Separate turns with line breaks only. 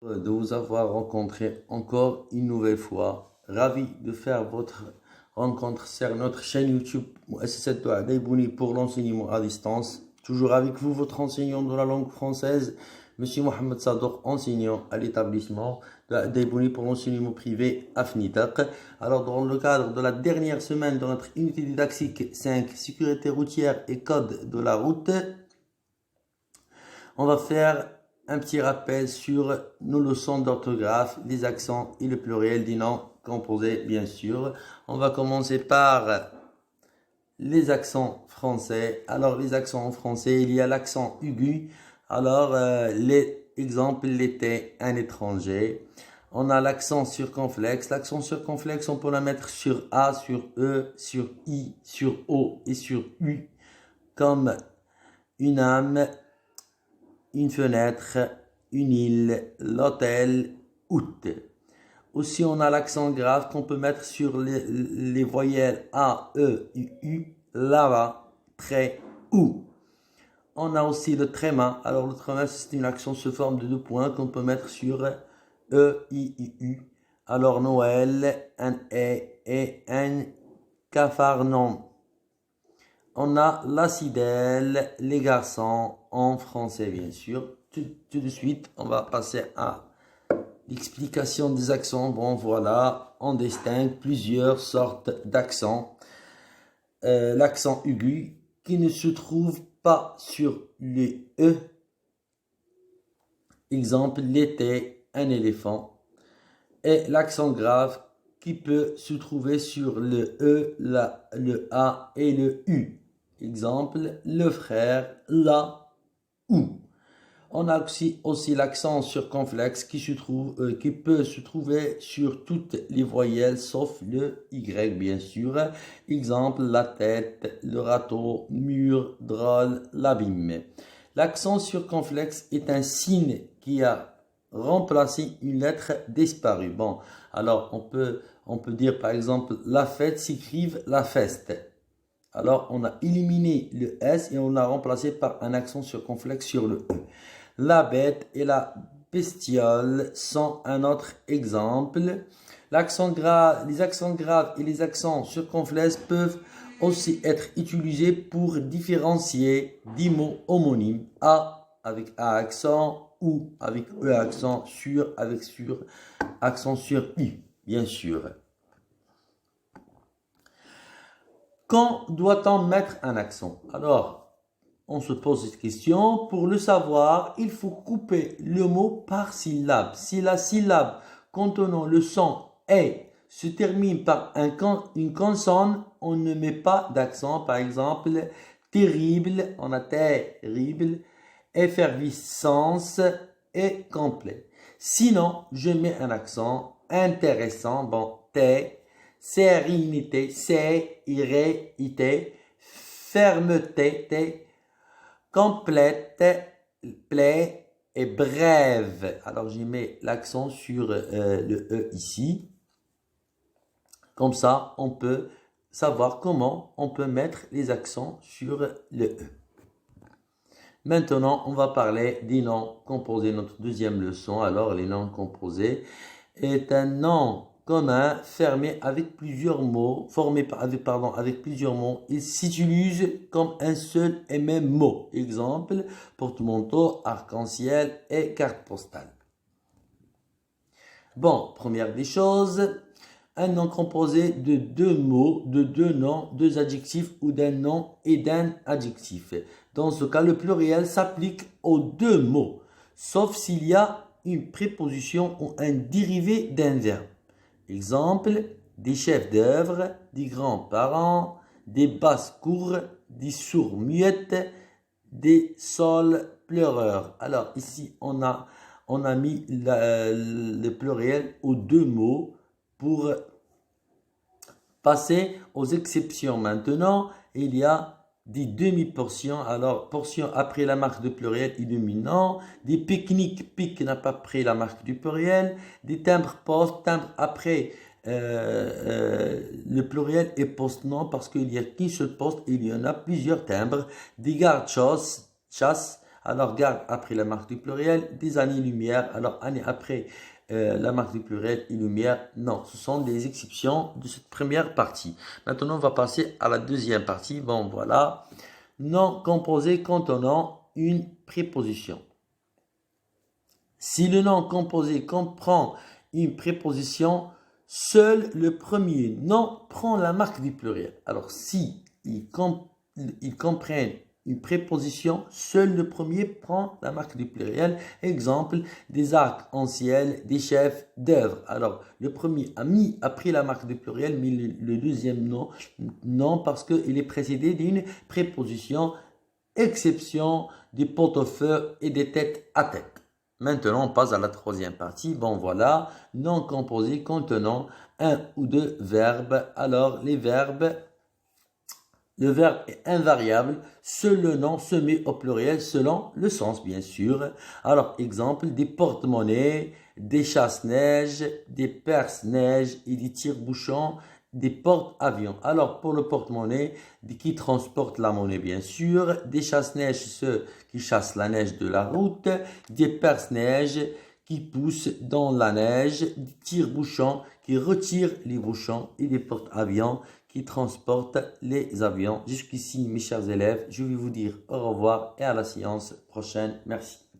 De vous avoir rencontré encore une nouvelle fois. Ravi de faire votre rencontre sur notre chaîne YouTube Mouassasat Dua Daibouni pour l'enseignement à distance. Toujours avec vous, votre enseignant de la langue française, Monsieur Mohamed Sador, enseignant à l'établissement de Daibouni pour l'enseignement privé AFNITAQ. Alors, dans le cadre de la dernière semaine de notre unité didactique 5, sécurité routière et code de la route, on va faire un petit rappel sur nos leçons d'orthographe, les accents et le pluriel des noms composés, bien sûr. On va commencer par les accents français. Alors, les accents en français, il y a l'accent aigu. Alors, les exemples, l'été, un étranger. On a l'accent circonflexe. L'accent circonflexe, on peut la mettre sur A, sur E, sur I, sur O et sur U, comme une âme, une fenêtre, une île, l'hôtel, août. Aussi, on a l'accent grave qu'on peut mettre sur les voyelles A, E, U, là-bas, très, ou. On a aussi le tréma. Alors, le tréma, c'est une action sous forme de 2 points qu'on peut mettre sur E, I, U. Alors, Noël, un E et un capharnaüm. On a l'acidelle, les garçons, en français bien sûr. Tout de suite, on va passer à l'explication des accents. Bon voilà, on distingue plusieurs sortes d'accents. L'accent aigu qui ne se trouve pas sur le E. Exemple, l'été, un éléphant. Et l'accent grave qui peut se trouver sur le E, le A et le U. Exemple, le frère, la, ou. On a aussi l'accent circonflexe qui peut se trouver sur toutes les voyelles sauf le Y, bien sûr. Exemple, la tête, le râteau, mur, drôle, l'abîme. L'accent circonflexe est un signe qui a remplacé une lettre disparue. Bon, alors on peut dire par exemple, la fête s'écrive la feste. Alors, on a éliminé le S et on l'a remplacé par un accent circonflexe sur le E. La bête et la bestiole sont un autre exemple. Les accents graves et les accents circonflexes peuvent aussi être utilisés pour différencier des mots homonymes. A avec A accent, ou avec E accent, sur avec sur, accent sur U, bien sûr. Quand doit-on mettre un accent? Alors, on se pose cette question. Pour le savoir, il faut couper le mot par syllabe. Si la syllabe contenant le son est se termine par une consonne, on ne met pas d'accent. Par exemple, terrible, on a terrible, effervescence et complet. Sinon, je mets un accent intéressant. Bon, sérénité, sérénité, fermeté, complète, plaît et brève. Alors, j'y mets l'accent sur le E ici. Comme ça, on peut savoir comment on peut mettre les accents sur le E. Maintenant, on va parler des noms composés, notre deuxième leçon. Alors, les noms composés est un nom commun formé avec plusieurs mots. Il s'utilise comme un seul et même mot. Exemple, porte-manteau, arc-en-ciel et carte postale. Bon, première des choses, un nom composé de 2 mots, de 2 noms, 2 adjectifs ou d'un nom et d'un adjectif. Dans ce cas, le pluriel s'applique aux 2 mots, sauf s'il y a une préposition ou un dérivé d'un verbe. Exemple, des chefs d'œuvre, des grands-parents, des basses-cours, des sourds-muettes, des sols pleureurs. Alors ici, on a mis le pluriel aux 2 mots pour passer aux exceptions. Maintenant, il y a des demi-portions. Alors, portion après la marque de pluriel et demi-nom. Des pique-niques, pique n'a pas pris la marque du pluriel. Des timbres poste, timbre après le pluriel et poste-nom parce qu'il n'y a qu'un seul poste et il y en a plusieurs timbres. Des gardes-chasse, Alors, garde après la marque du pluriel des années-lumière. Alors, année après la marque du pluriel et lumière, non, ce sont des exceptions de cette première partie. Maintenant, on va passer à la deuxième partie. Bon, voilà. Nom composé contenant une préposition. Si le nom composé comprend une préposition, seul le premier nom prend la marque du pluriel. Alors, si ils comprennent une préposition, seul le premier prend la marque du pluriel. Exemple, des arcs-en-ciel, des chefs d'œuvre. Alors, le premier a pris la marque du pluriel, mais le deuxième nom, non, parce qu'il est précédé d'une préposition, exception des pot-au-feu et des têtes à tête. Maintenant, on passe à la troisième partie. Bon, voilà, nom composé contenant un ou deux verbes. Alors, les verbes, le verbe est invariable. Seul le nom se met au pluriel selon le sens, bien sûr. Alors, exemple, des porte-monnaies, des chasse-neige, des perce-neige et des tire-bouchons, des porte-avions. Alors, pour le porte-monnaie, qui transporte la monnaie, bien sûr. Des chasse-neige, ceux qui chassent la neige de la route. Des perce-neige qui poussent dans la neige. Des tire-bouchons qui retirent les bouchons. Et des porte-avions qui transportent les avions. Jusqu'ici, mes chers élèves, je vais vous dire au revoir et à la séance prochaine. Merci.